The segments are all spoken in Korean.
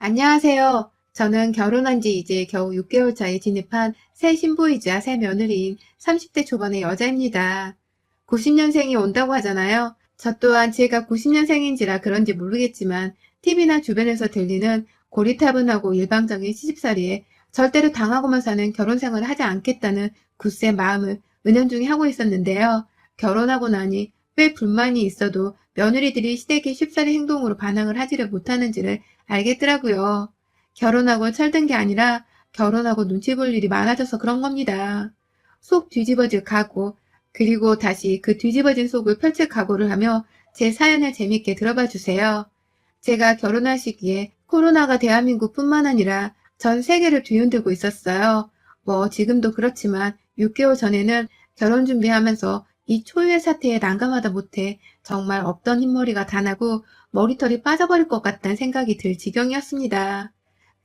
안녕하세요. 저는 결혼한 지 이제 겨우 6개월 차에 진입한 새 신부이자 새 며느리인 30대 초반의 여자입니다. 90년생이 온다고 하잖아요. 저 또한 제가 90년생인지라 그런지 모르겠지만 TV나 주변에서 들리는 고리타분하고 일방적인 시집살이에 절대로 당하고만 사는 결혼 생활을 하지 않겠다는 굳센 마음을 은연중에 하고 있었는데요. 결혼하고 나니 왜 불만이 있어도 며느리들이 시댁의 쉽사리 행동으로 반항을 하지를 못하는지를 알겠더라고요. 결혼하고 철든 게 아니라 결혼하고 눈치 볼 일이 많아져서 그런 겁니다. 속 뒤집어질 각오, 그리고 다시 그 뒤집어진 속을 펼칠 각오를 하며 제 사연을 재밌게 들어봐 주세요. 제가 결혼할 시기에 코로나가 대한민국뿐만 아니라 전 세계를 뒤흔들고 있었어요. 뭐 지금도 그렇지만 6개월 전에는 결혼 준비하면서 이 초유의 사태에 난감하다 못해 정말 없던 흰머리가 다 나고 머리털이 빠져버릴 것 같다는 생각이 들 지경이었습니다.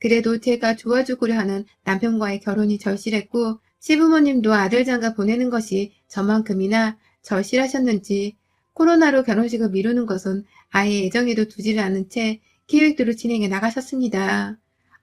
그래도 제가 좋아주고려 하는 남편과의 결혼이 절실했고 시부모님도 아들 장가 보내는 것이 저만큼이나 절실하셨는지 코로나로 결혼식을 미루는 것은 아예 예정에도 두지를 않은 채 기획대로 진행해 나가셨습니다.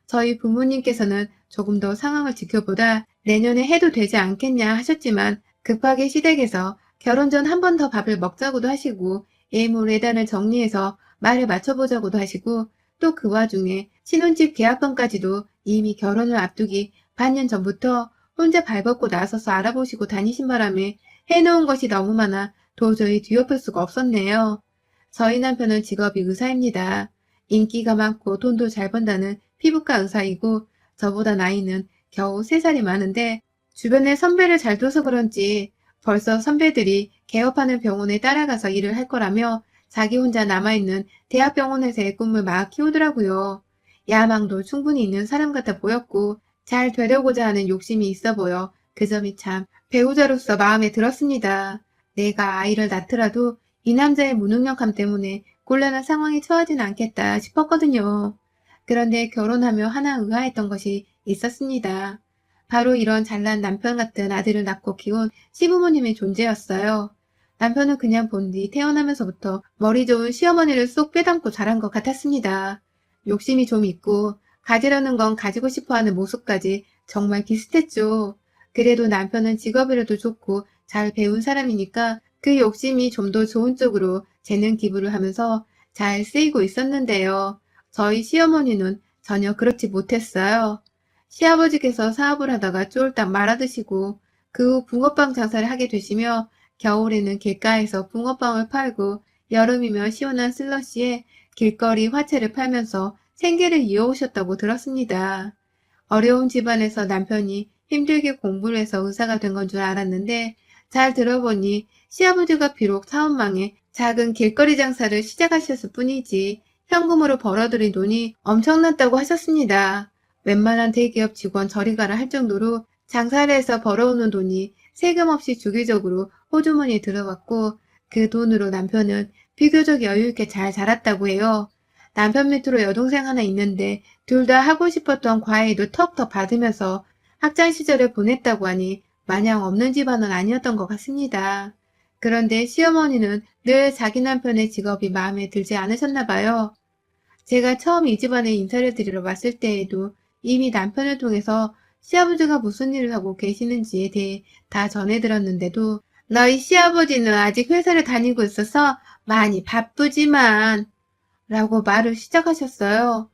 저희 부모님께서는 조금 더 상황을 지켜보다 내년에 해도 되지 않겠냐 하셨지만 급하게 시댁에서 결혼 전 한 번 더 밥을 먹자고도 하시고 예물 예단을 정리해서 말을 맞춰보자고도 하시고 또 그 와중에 신혼집 계약건까지도 이미 결혼을 앞두기 반년 전부터 혼자 발벗고 나서서 알아보시고 다니신 바람에 해놓은 것이 너무 많아 도저히 뒤엎을 수가 없었네요. 저희 남편은 직업이 의사입니다. 인기가 많고 돈도 잘 번다는 피부과 의사이고 저보다 나이는 겨우 3살이 많은데 주변에 선배를 잘 둬서 그런지 벌써 선배들이 개업하는 병원에 따라가서 일을 할 거라며 자기 혼자 남아있는 대학병원에서의 꿈을 막 키우더라고요. 야망도 충분히 있는 사람 같아 보였고 잘 되려고자 하는 욕심이 있어 보여 그 점이 참 배우자로서 마음에 들었습니다. 내가 아이를 낳더라도 이 남자의 무능력함 때문에 곤란한 상황에 처하진 않겠다 싶었거든요. 그런데 결혼하며 하나 의아했던 것이 있었습니다. 바로 이런 잘난 남편 같은 아들을 낳고 키운 시부모님의 존재였어요. 남편은 그냥 본 뒤 태어나면서부터 머리 좋은 시어머니를 쏙 빼닮고 자란 것 같았습니다. 욕심이 좀 있고 가지려는 건 가지고 싶어하는 모습까지 정말 비슷했죠. 그래도 남편은 직업이라도 좋고 잘 배운 사람이니까 그 욕심이 좀 더 좋은 쪽으로 재능 기부를 하면서 잘 쓰이고 있었는데요. 저희 시어머니는 전혀 그렇지 못했어요. 시아버지께서 사업을 하다가 쫄딱 말아드시고 그 후 붕어빵 장사를 하게 되시며 겨울에는 길가에서 붕어빵을 팔고 여름이면 시원한 슬러시에 길거리 화채를 팔면서 생계를 이어오셨다고 들었습니다. 어려운 집안에서 남편이 힘들게 공부를 해서 의사가 된 건 줄 알았는데 잘 들어보니 시아버지가 비록 사업망에 작은 길거리 장사를 시작하셨을 뿐이지 현금으로 벌어들인 돈이 엄청났다고 하셨습니다. 웬만한 대기업 직원 저리 가라 할 정도로 장사를 해서 벌어오는 돈이 세금 없이 주기적으로 호주머니에 들어갔고 그 돈으로 남편은 비교적 여유있게 잘 자랐다고 해요. 남편 밑으로 여동생 하나 있는데 둘 다 하고 싶었던 과외도 턱턱 받으면서 학창 시절을 보냈다고 하니 마냥 없는 집안은 아니었던 것 같습니다. 그런데 시어머니는 늘 자기 남편의 직업이 마음에 들지 않으셨나 봐요. 제가 처음 이 집안에 인사를 드리러 왔을 때에도 이미 남편을 통해서 시아버지가 무슨 일을 하고 계시는지에 대해 다 전해들었는데도 너희 시아버지는 아직 회사를 다니고 있어서 많이 바쁘지만 라고 말을 시작하셨어요.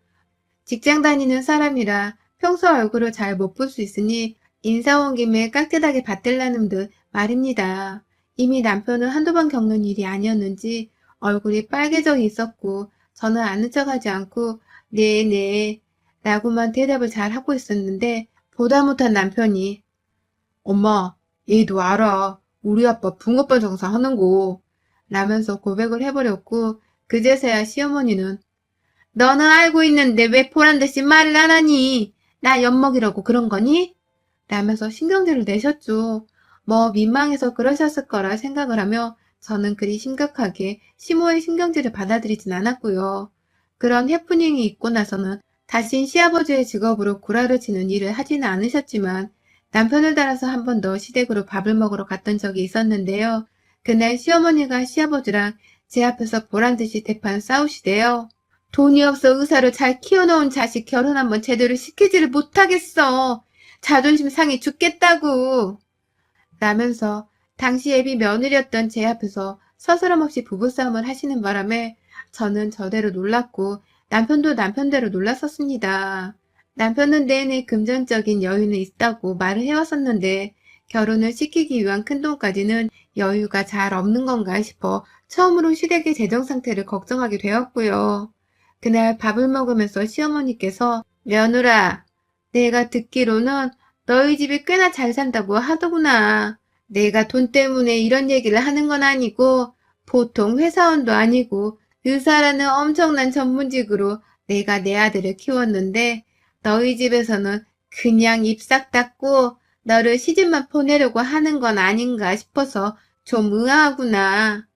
직장 다니는 사람이라 평소 얼굴을 잘 못 볼 수 있으니 인사 온 김에 깍듯하게 받들라는 듯 말입니다. 이미 남편은 한두 번 겪는 일이 아니었는지 얼굴이 빨개져 있었고 저는 아는 척하지 않고 네네 라고만 대답을 잘 하고 있었는데 보다 못한 남편이 엄마 얘도 알아. 우리 아빠 붕어빵 장사 하는 거 라면서 고백을 해버렸고 그제서야 시어머니는 너는 알고 있는데 왜 보란듯이 말을 안 하니? 나 엿먹이라고 그런 거니? 라면서 신경질을 내셨죠. 뭐 민망해서 그러셨을 거라 생각을 하며 저는 그리 심각하게 시모의 신경질을 받아들이진 않았고요. 그런 해프닝이 있고 나서는 다신 시아버지의 직업으로 구라를 치는 일을 하지는 않으셨지만 남편을 따라서 한 번 더 시댁으로 밥을 먹으러 갔던 적이 있었는데요. 그날 시어머니가 시아버지랑 제 앞에서 보란듯이 대판 싸우시대요. 돈이 없어 의사로 잘 키워놓은 자식 결혼 한번 제대로 시키지를 못하겠어. 자존심 상해 죽겠다고. 라면서 당시 애비 며느리였던 제 앞에서 서스럼없이 부부싸움을 하시는 바람에 저는 저대로 놀랐고 남편도 남편대로 놀랐었습니다. 남편은 내내 금전적인 여유는 있다고 말을 해왔었는데 결혼을 시키기 위한 큰돈까지는 여유가 잘 없는 건가 싶어 처음으로 시댁의 재정 상태를 걱정하게 되었고요. 그날 밥을 먹으면서 시어머니께서 며느라, 내가 듣기로는 너희 집이 꽤나 잘 산다고 하더구나. 내가 돈 때문에 이런 얘기를 하는 건 아니고 보통 회사원도 아니고 의사라는 엄청난 전문직으로 내가 내 아들을 키웠는데 너희 집에서는 그냥 입 싹 닫고 너를 시집만 보내려고 하는 건 아닌가 싶어서 좀 의아하구나.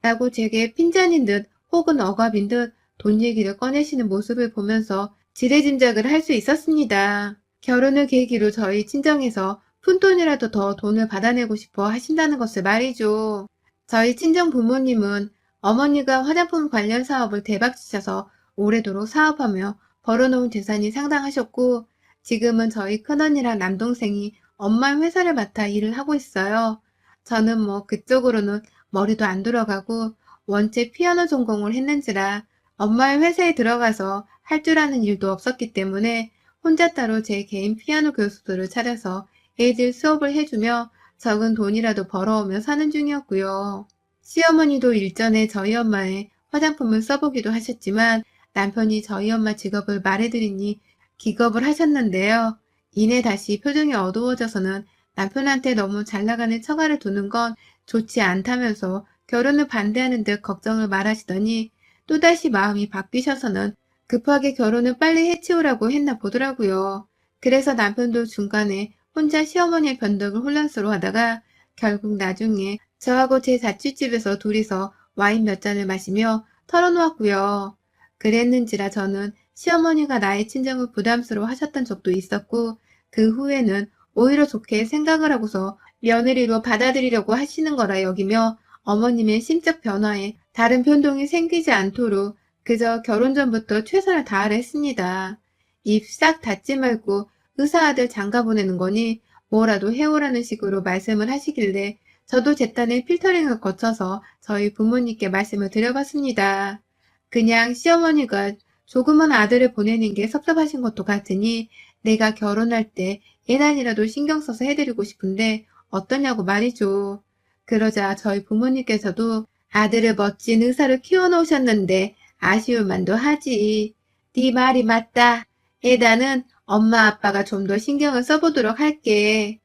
라고 제게 핀잔인 듯 혹은 억압인 듯 돈 얘기를 꺼내시는 모습을 보면서 지레짐작을 할 수 있었습니다. 결혼을 계기로 저희 친정에서 푼돈이라도 더 돈을 받아내고 싶어 하신다는 것을 말이죠. 저희 친정 부모님은 어머니가 화장품 관련 사업을 대박치셔서 오래도록 사업하며 벌어놓은 재산이 상당하셨고 지금은 저희 큰언니랑 남동생이 엄마의 회사를 맡아 일을 하고 있어요. 저는 뭐 그쪽으로는 머리도 안 들어가고 원체 피아노 전공을 했는지라 엄마의 회사에 들어가서 할 줄 아는 일도 없었기 때문에 혼자 따로 제 개인 피아노 교수들을 차려서 애들 수업을 해주며 적은 돈이라도 벌어오며 사는 중이었고요. 시어머니도 일전에 저희 엄마의 화장품을 써보기도 하셨지만 남편이 저희 엄마 직업을 말해드리니 기겁을 하셨는데요. 이내 다시 표정이 어두워져서는 남편한테 너무 잘나가는 처가를 두는 건 좋지 않다면서 결혼을 반대하는 듯 걱정을 말하시더니 또다시 마음이 바뀌셔서는 급하게 결혼을 빨리 해치우라고 했나 보더라고요. 그래서 남편도 중간에 혼자 시어머니의 변덕을 혼란스러워하다가 결국 나중에 저하고 제 자취집에서 둘이서 와인 몇 잔을 마시며 털어놓았고요. 그랬는지라 저는 시어머니가 나의 친정을 부담스러워 하셨던 적도 있었고 그 후에는 오히려 좋게 생각을 하고서 며느리로 받아들이려고 하시는 거라 여기며 어머님의 심적 변화에 다른 변동이 생기지 않도록 그저 결혼 전부터 최선을 다하려 했습니다. 입 싹 닫지 말고 의사 아들 장가 보내는 거니 뭐라도 해오라는 식으로 말씀을 하시길래 저도 제 딴에 필터링을 거쳐서 저희 부모님께 말씀을 드려봤습니다. 그냥 시어머니가 조그만 아들을 보내는 게 섭섭하신 것도 같으니 내가 결혼할 때 예난이라도 신경 써서 해드리고 싶은데 어떠냐고 말이죠. 그러자 저희 부모님께서도 아들을 멋진 의사로 키워놓으셨는데 아쉬울 만도 하지. 네 말이 맞다. 애다는 엄마 아빠가 좀 더 신경을 써보도록 할게.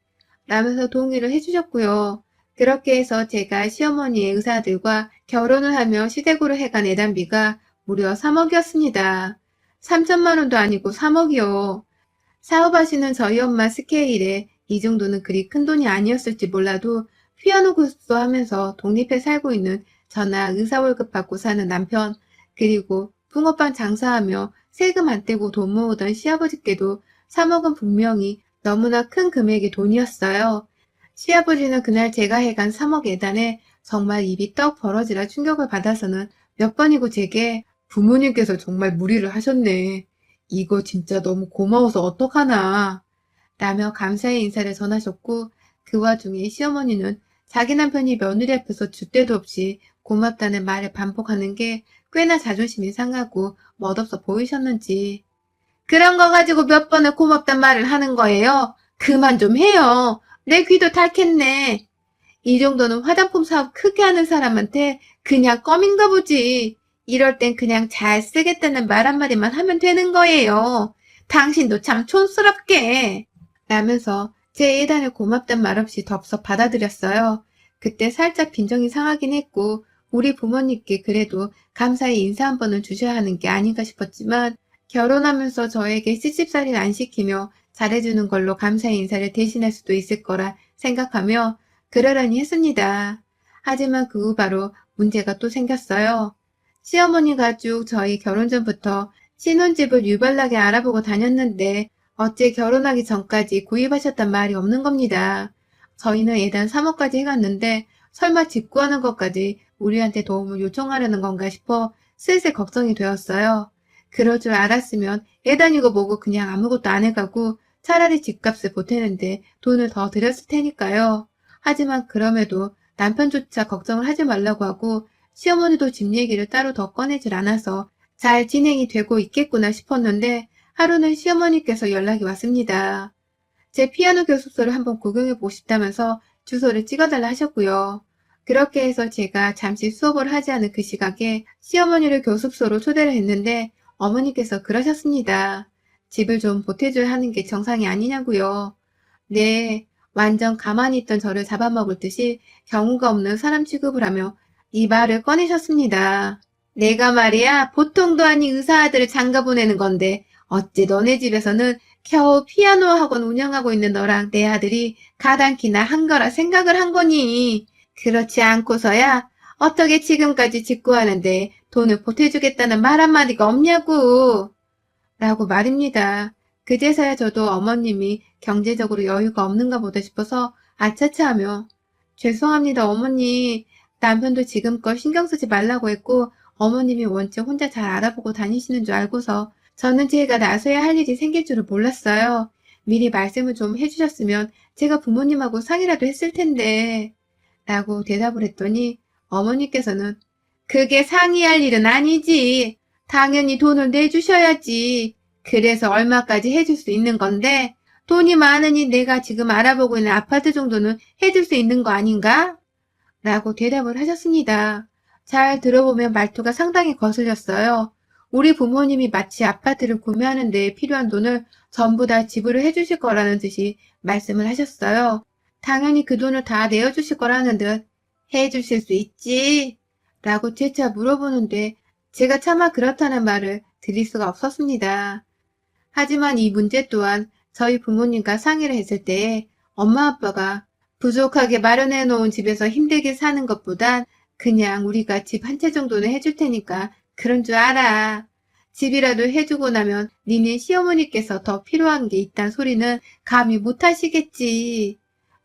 라면서 동의를 해주셨고요. 그렇게 해서 제가 시어머니의 의사들과 결혼을 하며 시댁으로 해간 애단비가 무려 3억이었습니다. 3천만 원도 아니고 3억이요. 사업하시는 저희 엄마 스케일에 이 정도는 그리 큰 돈이 아니었을지 몰라도 피아노 교수도 하면서 독립해 살고 있는 저나 의사 월급 받고 사는 남편 그리고 붕어빵 장사하며 세금 안 떼고 돈 모으던 시아버지께도 3억은 분명히 너무나 큰 금액의 돈이었어요. 시아버지는 그날 제가 해간 3억 예단에 정말 입이 떡 벌어지라 충격을 받아서는 몇 번이고 제게 부모님께서 정말 무리를 하셨네. 이거 진짜 너무 고마워서 어떡하나. 라며 감사의 인사를 전하셨고 그 와중에 시어머니는 자기 남편이 며느리 앞에서 줏대도 없이 고맙다는 말을 반복하는 게 꽤나 자존심이 상하고 멋없어 보이셨는지 그런 거 가지고 몇 번을 고맙단 말을 하는 거예요. 그만 좀 해요. 내 귀도 닳겠네. 이 정도는 화장품 사업 크게 하는 사람한테 그냥 껌인가 보지. 이럴 땐 그냥 잘 쓰겠다는 말 한마디만 하면 되는 거예요. 당신도 참 촌스럽게. 라면서 제 예단을 고맙단 말 없이 덥석 받아들였어요. 그때 살짝 빈정이 상하긴 했고 우리 부모님께 그래도 감사의 인사 한 번은 주셔야 하는 게 아닌가 싶었지만 결혼하면서 저에게 시집살이를 안 시키며 잘해주는 걸로 감사의 인사를 대신할 수도 있을 거라 생각하며 그러려니 했습니다. 하지만 그 후 바로 문제가 또 생겼어요. 시어머니가 쭉 저희 결혼 전부터 신혼집을 유별나게 알아보고 다녔는데 어째 결혼하기 전까지 구입하셨단 말이 없는 겁니다. 저희는 예단 3억까지 해갔는데 설마 집 구하는 것까지 우리한테 도움을 요청하려는 건가 싶어 슬슬 걱정이 되었어요. 그럴 줄 알았으면 애 다니고 뭐고 그냥 아무것도 안 해가고 차라리 집값을 보태는데 돈을 더 들였을 테니까요. 하지만 그럼에도 남편조차 걱정을 하지 말라고 하고 시어머니도 집 얘기를 따로 더 꺼내질 않아서 잘 진행이 되고 있겠구나 싶었는데 하루는 시어머니께서 연락이 왔습니다. 제 피아노 교습소를 한번 구경해보고 싶다면서 주소를 찍어달라 하셨고요. 그렇게 해서 제가 잠시 수업을 하지 않은 그 시각에 시어머니를 교습소로 초대를 했는데 어머니께서 그러셨습니다. 집을 좀 보태줘야 하는 게 정상이 아니냐고요. 네, 완전 가만히 있던 저를 잡아먹을 듯이 경우가 없는 사람 취급을 하며 이 말을 꺼내셨습니다. 내가 말이야 보통도 아닌 의사 아들을 장가 보내는 건데 어째 너네 집에서는 겨우 피아노 학원 운영하고 있는 너랑 내 아들이 가당키나 한 거라 생각을 한 거니. 그렇지 않고서야 어떻게 지금까지 직구하는데 돈을 보태주겠다는 말 한마디가 없냐고. 라고 말입니다. 그제서야 저도 어머님이 경제적으로 여유가 없는가 보다 싶어서 아차차 하며 죄송합니다 어머니. 남편도 지금껏 신경 쓰지 말라고 했고 어머님이 원체 혼자 잘 알아보고 다니시는 줄 알고서 저는 제가 나서야 할 일이 생길 줄을 몰랐어요. 미리 말씀을 좀 해주셨으면 제가 부모님하고 상의라도 했을 텐데 라고 대답을 했더니 어머니께서는 그게 상의할 일은 아니지. 당연히 돈을 내주셔야지. 그래서 얼마까지 해줄 수 있는 건데 돈이 많으니 내가 지금 알아보고 있는 아파트 정도는 해줄 수 있는 거 아닌가? 라고 대답을 하셨습니다. 잘 들어보면 말투가 상당히 거슬렸어요. 우리 부모님이 마치 아파트를 구매하는 데 필요한 돈을 전부 다 지불을 해주실 거라는 듯이 말씀을 하셨어요. 당연히 그 돈을 다 내어주실 거라는 듯 해주실 수 있지? 라고 재차 물어보는데 제가 차마 그렇다는 말을 드릴 수가 없었습니다. 하지만 이 문제 또한 저희 부모님과 상의를 했을 때에 엄마 아빠가 부족하게 마련해 놓은 집에서 힘들게 사는 것보단 그냥 우리가 집 한 채 정도는 해줄 테니까 그런 줄 알아. 집이라도 해주고 나면 니네 시어머니께서 더 필요한 게 있단 소리는 감히 못하시겠지.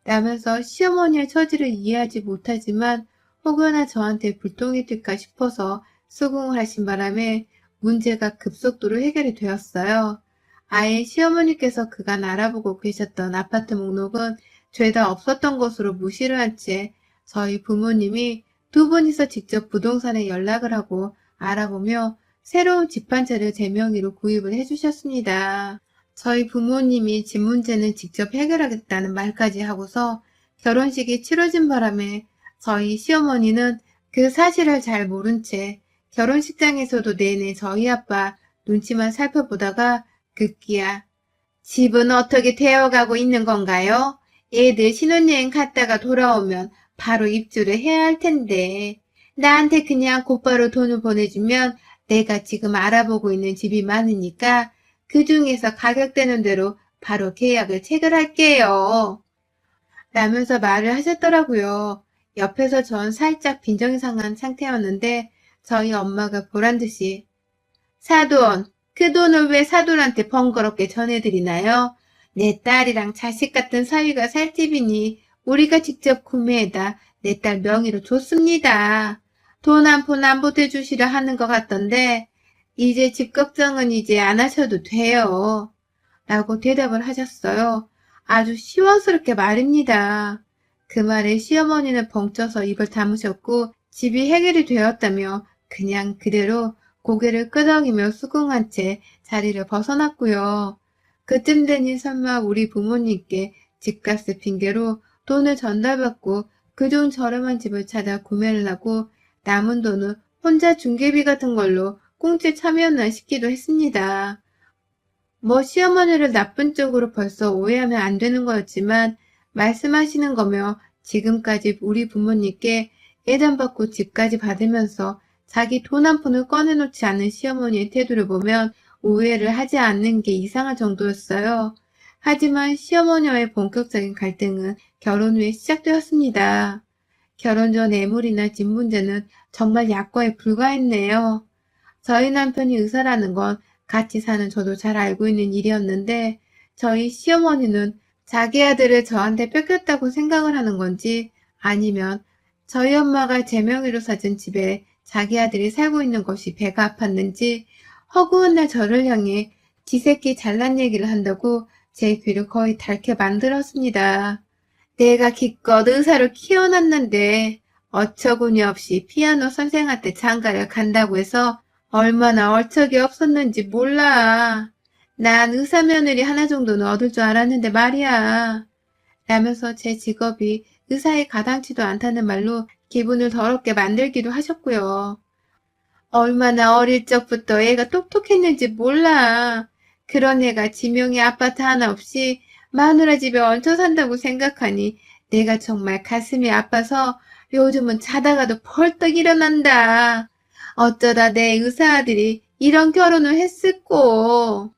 라면서 시어머니의 처지를 이해하지 못하지만 혹여나 저한테 불똥이 튈까 싶어서 수긍을 하신 바람에 문제가 급속도로 해결이 되었어요. 아예 시어머니께서 그간 알아보고 계셨던 아파트 목록은 죄다 없었던 것으로 무시를 한 채 저희 부모님이 두 분이서 직접 부동산에 연락을 하고 알아보며 새로운 집 한 채를 제 명의로 구입을 해주셨습니다. 저희 부모님이 집 문제는 직접 해결하겠다는 말까지 하고서 결혼식이 치러진 바람에 저희 시어머니는 그 사실을 잘 모른 채 결혼식장에서도 내내 저희 아빠 눈치만 살펴보다가 급기야 집은 어떻게 되어가고 있는 건가요? 애들 신혼여행 갔다가 돌아오면 바로 입주를 해야 할 텐데 나한테 그냥 곧바로 돈을 보내주면 내가 지금 알아보고 있는 집이 많으니까 그 중에서 가격되는 대로 바로 계약을 체결할게요. 라면서 말을 하셨더라고요. 옆에서 전 살짝 빈정이 상한 상태였는데 저희 엄마가 보란듯이 사돈, 그 돈을 왜 사돈한테 번거롭게 전해드리나요? 내 딸이랑 자식 같은 사위가 살 집이니 우리가 직접 구매해다 내 딸 명의로 줬습니다. 돈 한 푼 안 보태주시려 하는 것 같던데 이제 집 걱정은 이제 안 하셔도 돼요. 라고 대답을 하셨어요. 아주 시원스럽게 말입니다. 그 말에 시어머니는 벙쪄서 입을 다무셨고 집이 해결이 되었다며 그냥 그대로 고개를 끄덕이며 수긍한 채 자리를 벗어났고요. 그쯤 되니 설마 우리 부모님께 집값을 핑계로 돈을 전달받고 그중 저렴한 집을 찾아 구매를 하고 남은 돈은 혼자 중개비 같은 걸로 꽁ጭ 참였나 싶기도 했습니다. 뭐 시어머니를 나쁜 쪽으로 벌써 오해하면 안 되는 거였지만 말씀하시는 거며 지금까지 우리 부모님께 예단받고 집까지 받으면서 자기 돈 한 푼을 꺼내놓지 않은 시어머니의 태도를 보면 오해를 하지 않는 게 이상할 정도였어요. 하지만 시어머니와의 본격적인 갈등은 결혼 후에 시작되었습니다. 결혼 전 애물이나 집 문제는 정말 약과에 불과했네요. 저희 남편이 의사라는 건 같이 사는 저도 잘 알고 있는 일이었는데 저희 시어머니는 자기 아들을 저한테 뺏겼다고 생각을 하는 건지 아니면 저희 엄마가 제 명의로 사준 집에 자기 아들이 살고 있는 것이 배가 아팠는지 허구한 날 저를 향해 지새끼 잘난 얘기를 한다고 제 귀를 거의 닳게 만들었습니다. 내가 기껏 의사를 키워놨는데 어처구니 없이 피아노 선생한테 장가를 간다고 해서 얼마나 얼척이 없었는지 몰라. 난 의사 며느리 하나 정도는 얻을 줄 알았는데 말이야. 라면서 제 직업이 의사에 가당치도 않다는 말로 기분을 더럽게 만들기도 하셨고요. 얼마나 어릴 적부터 애가 똑똑했는지 몰라. 그런 애가 지명이 아파트 하나 없이 마누라 집에 얹혀 산다고 생각하니 내가 정말 가슴이 아파서 요즘은 자다가도 벌떡 일어난다. 어쩌다 내 의사 아들이 이런 결혼을 했을꼬.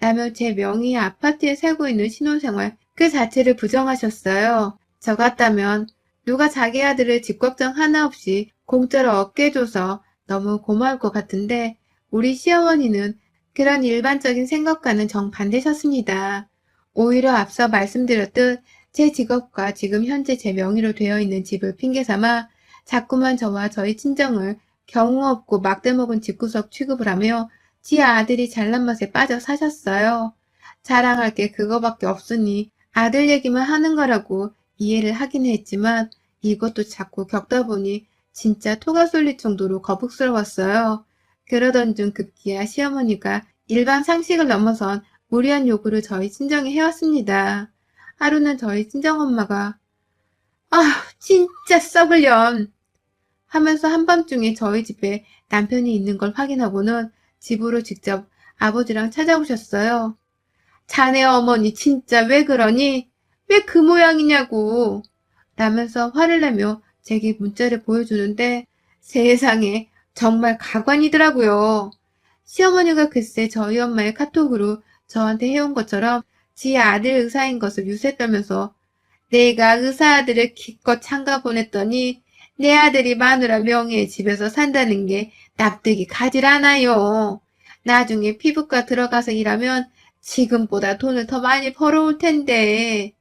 라며 제 명의의 아파트에 살고 있는 신혼생활 그 자체를 부정하셨어요. 저 같다면 누가 자기 아들을 집 걱정 하나 없이 공짜로 얻게 해줘서 너무 고마울 것 같은데 우리 시어머니는 그런 일반적인 생각과는 정반대셨습니다. 오히려 앞서 말씀드렸듯 제 직업과 지금 현재 제 명의로 되어 있는 집을 핑계삼아 자꾸만 저와 저희 친정을 경우 없고 막대먹은 집구석 취급을 하며 지 아들이 잘난 맛에 빠져 사셨어요. 자랑할 게 그거밖에 없으니 아들 얘기만 하는 거라고 이해를 하긴 했지만 이것도 자꾸 겪다 보니 진짜 토가 쏠릴 정도로 거북스러웠어요. 그러던 중 급기야 시어머니가 일반 상식을 넘어선 무리한 요구를 저희 친정에 해왔습니다. 하루는 저희 친정엄마가 아 진짜 썩을년 하면서 한밤중에 저희 집에 남편이 있는 걸 확인하고는 집으로 직접 아버지랑 찾아오셨어요. 자네 어머니 진짜 왜 그러니? 왜 그 모양이냐고 라면서 화를 내며 제게 문자를 보여주는데 세상에 정말 가관이더라고요. 시어머니가 글쎄 저희 엄마의 카톡으로 저한테 해온 것처럼 지 아들 의사인 것을 유세 떨면서 내가 의사 아들을 기껏 창가 보냈더니 내 아들이 마누라 명의의 집에서 산다는 게 납득이 가질 않아요. 나중에 피부과 들어가서 일하면 지금보다 돈을 더 많이 벌어올 텐데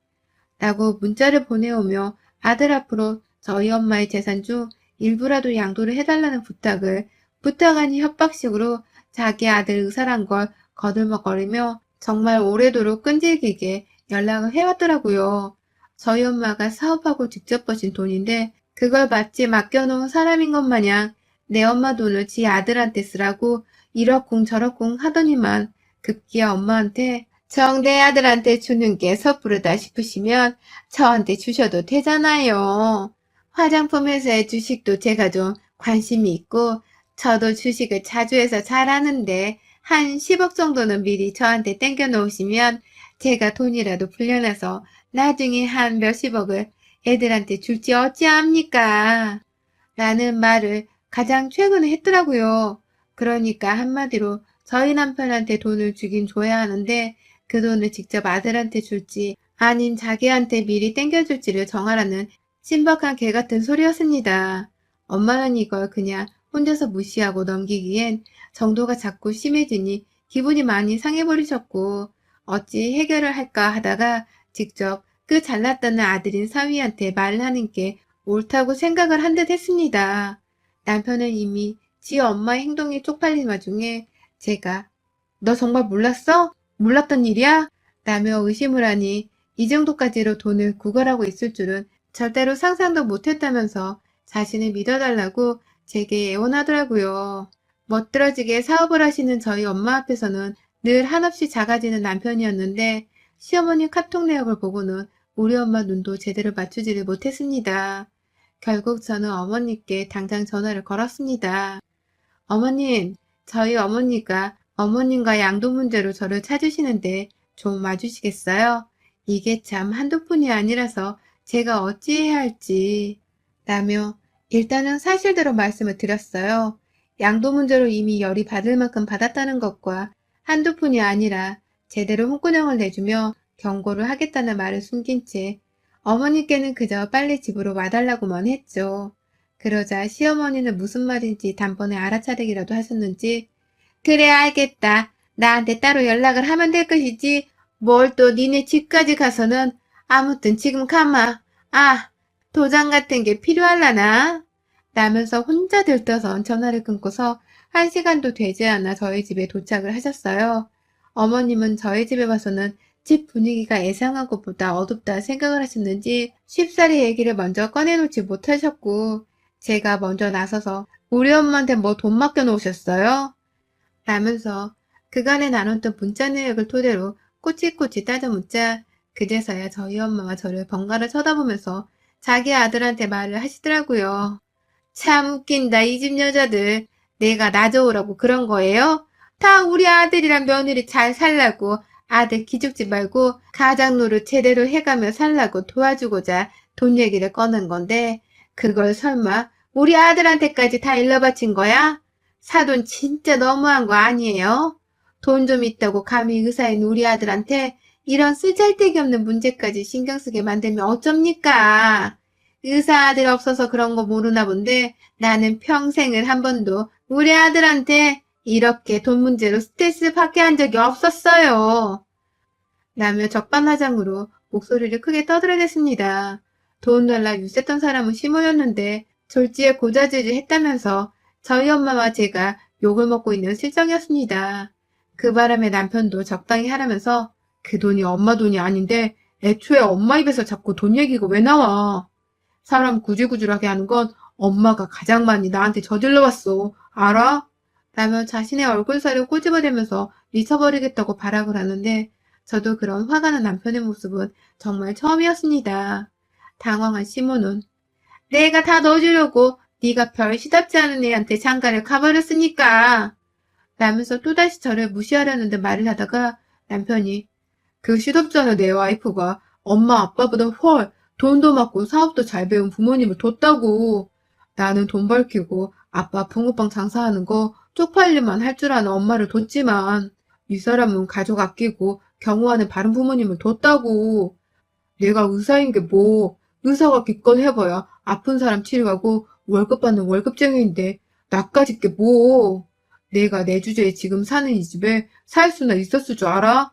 라고 문자를 보내오며 아들 앞으로 저희 엄마의 재산 중 일부라도 양도를 해달라는 부탁 아닌 협박식으로 자기 아들 의사란 걸 거들먹거리며 정말 오래도록 끈질기게 연락을 해왔더라고요. 저희 엄마가 사업하고 직접 버신 돈인데 그걸 마치 맡겨놓은 사람인 것 마냥 내 엄마 돈을 지 아들한테 쓰라고 이러쿵 저러쿵 하더니만 급기야 엄마한테 정 내 아들한테 주는 게 섣부르다 싶으시면 저한테 주셔도 되잖아요. 화장품 회사의 주식도 제가 좀 관심이 있고 저도 주식을 자주 해서 잘 아는데 한 10억 정도는 미리 저한테 땡겨 놓으시면 제가 돈이라도 불려놔서 나중에 한 몇십억을 애들한테 줄지 어찌합니까? 라는 말을 가장 최근에 했더라고요. 그러니까 한마디로 저희 남편한테 돈을 주긴 줘야 하는데 그 돈을 직접 아들한테 줄지 아닌 자기한테 미리 땡겨줄지를 정하라는 신박한 개 같은 소리였습니다. 엄마는 이걸 그냥 혼자서 무시하고 넘기기엔 정도가 자꾸 심해지니 기분이 많이 상해버리셨고 어찌 해결을 할까 하다가 직접 그 잘났다는 아들인 사위한테 말하는 게 옳다고 생각을 한 듯 했습니다. 남편은 이미 지 엄마의 행동에 쪽팔린 와중에 제가 너 정말 몰랐어? 몰랐던 일이야? 라며 의심을 하니 이 정도까지로 돈을 구걸하고 있을 줄은 절대로 상상도 못했다면서 자신을 믿어달라고 제게 애원하더라고요. 멋들어지게 사업을 하시는 저희 엄마 앞에서는 늘 한없이 작아지는 남편이었는데 시어머니 카톡 내역을 보고는 우리 엄마 눈도 제대로 맞추지를 못했습니다. 결국 저는 어머니께 당장 전화를 걸었습니다. 어머님, 저희 어머니가 어머님과 양도 문제로 저를 찾으시는데 좀 와주시겠어요? 이게 참 한두 푼이 아니라서 제가 어찌해야 할지 라며 일단은 사실대로 말씀을 드렸어요. 양도 문제로 이미 열이 받을 만큼 받았다는 것과 한두 푼이 아니라 제대로 홍군형을 내주며 경고를 하겠다는 말을 숨긴 채 어머니께는 그저 빨리 집으로 와달라고만 했죠. 그러자 시어머니는 무슨 말인지 단번에 알아차리기라도 하셨는지 그래 알겠다. 나한테 따로 연락을 하면 될 것이지 뭘 또 니네 집까지 가서는 아무튼 지금 가마. 아 도장 같은 게 필요할라나? 라면서 혼자 들떠선 전화를 끊고서 1시간도 되지 않아 저희 집에 도착을 하셨어요. 어머님은 저희 집에 와서는 집 분위기가 예상한 것보다 어둡다 생각을 하셨는지 쉽사리 얘기를 먼저 꺼내놓지 못하셨고 제가 먼저 나서서 우리 엄마한테 뭐 돈 맡겨놓으셨어요? 라면서 그간에 나눴던 문자 내역을 토대로 꼬치꼬치 따져 묻자 그제서야 저희 엄마가 저를 번갈아 쳐다보면서 자기 아들한테 말을 하시더라고요. 참 웃긴다 이 집 여자들. 내가 나 좋으라고 그런 거예요? 다 우리 아들이랑 며느리 잘 살라고 아들 기죽지 말고 가장 노릇 제대로 해가며 살라고 도와주고자 돈 얘기를 꺼낸 건데 그걸 설마 우리 아들한테까지 다 일러바친 거야? 사돈 진짜 너무한 거 아니에요? 돈 좀 있다고 감히 의사인 우리 아들한테 이런 쓰잘데기 없는 문제까지 신경 쓰게 만들면 어쩝니까? 의사 아들 없어서 그런 거 모르나 본데 나는 평생을 한 번도 우리 아들한테 이렇게 돈 문제로 스트레스 받게 한 적이 없었어요. 라며 적반하장으로 목소리를 크게 떠들어댔습니다. 돈 달라 유세했던 사람은 시모였는데 졸지에 고자질을 했다면서 저희 엄마와 제가 욕을 먹고 있는 실정이었습니다. 그 바람에 남편도 적당히 하라면서 그 돈이 엄마 돈이 아닌데 애초에 엄마 입에서 자꾸 돈 얘기가 왜 나와. 사람 구질구질하게 하는 건 엄마가 가장 많이 나한테 저질러 왔어. 알아? 라며 자신의 얼굴살을 꼬집어대면서 미쳐버리겠다고 발악을 하는데 저도 그런 화가 난 남편의 모습은 정말 처음이었습니다. 당황한 시모는 내가 다 넣어주려고 네가 별 시답지 않은 애한테 장가를 가버렸으니까 라면서 또다시 저를 무시하려는 듯 말을 하다가 남편이 그 시덥지 않은 내 와이프가 엄마 아빠보다 훨 돈도 많고 사업도 잘 배운 부모님을 뒀다고. 나는 돈 벌키고 아빠 붕어빵 장사하는 거 쪽팔리만 할 줄 아는 엄마를 뒀지만 이 사람은 가족 아끼고 경호하는 바른 부모님을 뒀다고. 내가 의사인 게 뭐, 의사가 기껏 해봐야 아픈 사람 치료하고 월급 받는 월급쟁이인데 나까짓 게 뭐. 내가 내 주제에 지금 사는 이 집에 살 수나 있었을 줄 알아?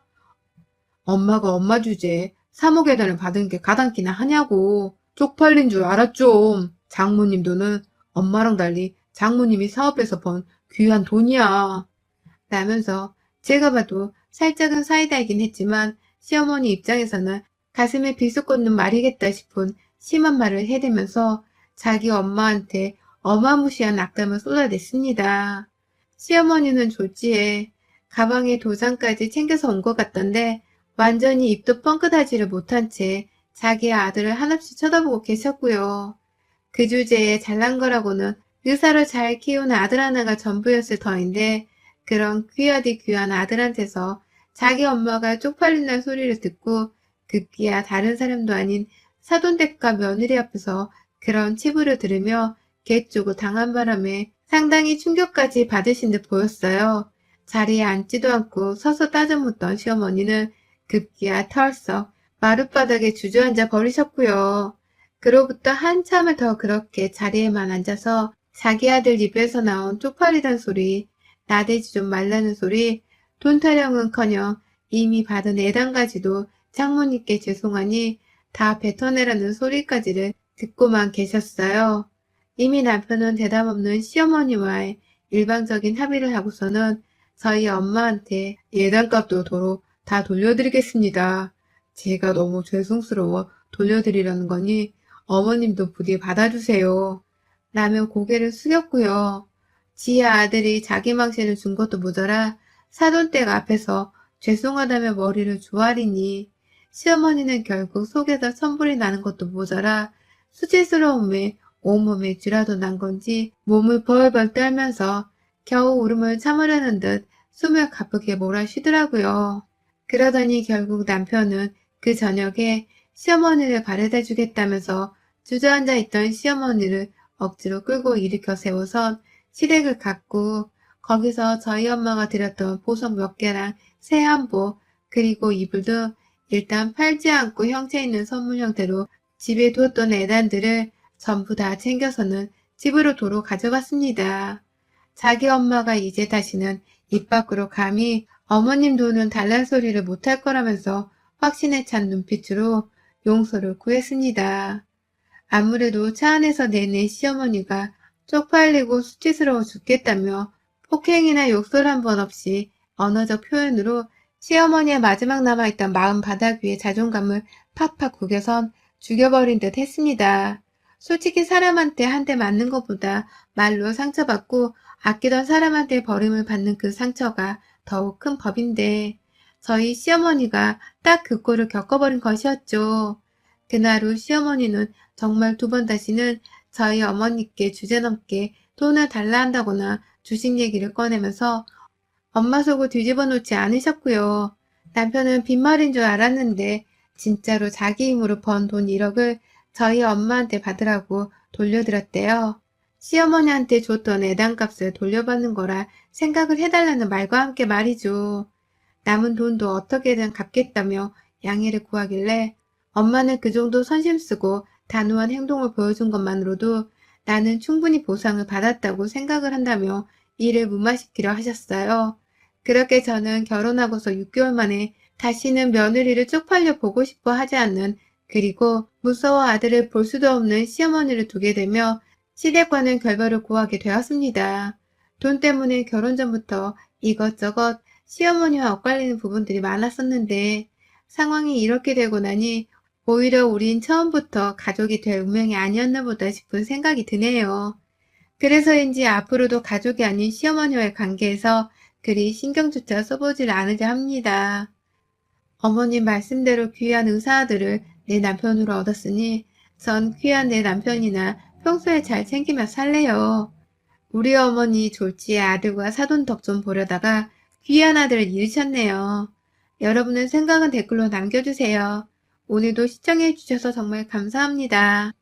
엄마가 엄마 주제에 3억 계단을 받은 게 가당키나 하냐고. 쪽팔린 줄 알아 좀. 장모님 돈은 엄마랑 달리 장모님이 사업해서 번 귀한 돈이야. 라면서 제가 봐도 살짝은 사이다이긴 했지만 시어머니 입장에서는 가슴에 비수 꽂는 말이겠다 싶은 심한 말을 해대면서 자기 엄마한테 어마무시한 악담을 쏟아냈습니다. 시어머니는 졸지에 가방에 도장까지 챙겨서 온 것 같던데 완전히 입도 뻥끗하지를 못한 채 자기 아들을 한없이 쳐다보고 계셨고요. 그 주제에 잘난 거라고는 의사로 잘 키운 아들 하나가 전부였을 터인데 그런 귀하디 귀한 아들한테서 자기 엄마가 쪽팔린다는 소리를 듣고 급기야 다른 사람도 아닌 사돈댁과 며느리 앞에서 그런 치부를 들으며 개쪽을 당한 바람에 상당히 충격까지 받으신 듯 보였어요. 자리에 앉지도 않고 서서 따져 묻던 시어머니는 급기야 털썩 마룻바닥에 주저앉아 버리셨고요. 그로부터 한참을 더 그렇게 자리에만 앉아서 자기 아들 입에서 나온 쪽팔리던 소리, 나대지 좀 말라는 소리, 돈 타령은커녕 이미 받은 애단가지도 장모님께 죄송하니 다 뱉어내라는 소리까지를 듣고만 계셨어요. 이미 남편은 대답 없는 시어머니와의 일방적인 합의를 하고서는 저희 엄마한테 예단값도 도로 다 돌려드리겠습니다. 제가 너무 죄송스러워 돌려드리려는 거니 어머님도 부디 받아주세요. 라며 고개를 숙였고요. 지혜 아들이 자기 망신을 준 것도 모자라 사돈댁 앞에서 죄송하다며 머리를 조아리니 시어머니는 결국 속에서 천불이 나는 것도 모자라 수치스러움에 온몸에 쥐라도 난 건지 몸을 벌벌 떨면서 겨우 울음을 참으려는 듯 숨을 가쁘게 몰아쉬더라고요. 그러더니 결국 남편은 그 저녁에 시어머니를 바래다 주겠다면서 주저앉아 있던 시어머니를 억지로 끌고 일으켜 세워서 시댁을 갔고 거기서 저희 엄마가 드렸던 보석 몇 개랑 새 한복 그리고 이불도 일단 팔지 않고 형체 있는 선물 형태로 집에 두었던 애단들을 전부 다 챙겨서는 집으로 도로 가져갔습니다. 자기 엄마가 이제 다시는 입 밖으로 감히 어머님 돈은 달란 소리를 못할 거라면서 확신에 찬 눈빛으로 용서를 구했습니다. 아무래도 차 안에서 내내 시어머니가 쪽팔리고 수치스러워 죽겠다며 폭행이나 욕설 한 번 없이 언어적 표현으로 시어머니의 마지막 남아있던 마음 바닥 위에 자존감을 팍팍 구겨선 죽여버린 듯 했습니다. 솔직히 사람한테 한 대 맞는 것보다 말로 상처받고 아끼던 사람한테 버림을 받는 그 상처가 더욱 큰 법인데 저희 시어머니가 딱 그 꼴을 겪어버린 것이었죠. 그날 후 시어머니는 정말 두 번 다시는 저희 어머니께 주제넘게 돈을 달라 한다거나 주식 얘기를 꺼내면서 엄마 속을 뒤집어 놓지 않으셨고요. 남편은 빈말인 줄 알았는데 진짜로 자기 힘으로 번 돈 1억을 저희 엄마한테 받으라고 돌려드렸대요. 시어머니한테 줬던 애당값을 돌려받는 거라 생각을 해달라는 말과 함께 말이죠. 남은 돈도 어떻게든 갚겠다며 양해를 구하길래 엄마는 그 정도 선심 쓰고 단호한 행동을 보여준 것만으로도 나는 충분히 보상을 받았다고 생각을 한다며 일을 무마시키려 하셨어요. 그렇게 저는 결혼하고서 6개월 만에 다시는 며느리를 쪽팔려 보고 싶어 하지 않는 그리고 무서워 아들을 볼 수도 없는 시어머니를 두게 되며 시댁과는 결별을 고하게 되었습니다. 돈 때문에 결혼 전부터 이것저것 시어머니와 엇갈리는 부분들이 많았었는데 상황이 이렇게 되고 나니 오히려 우린 처음부터 가족이 될 운명이 아니었나 보다 싶은 생각이 드네요. 그래서인지 앞으로도 가족이 아닌 시어머니와의 관계에서 그리 신경조차 써보질 않으려 합니다. 어머님 말씀대로 귀한 의사아들을 내 남편으로 얻었으니 전 귀한 내 남편이나 평소에 잘 챙기며 살래요. 우리 어머니 졸지에 아들과 사돈 덕 좀 보려다가 귀한 아들을 잃으셨네요. 여러분의 생각은 댓글로 남겨주세요. 오늘도 시청해주셔서 정말 감사합니다.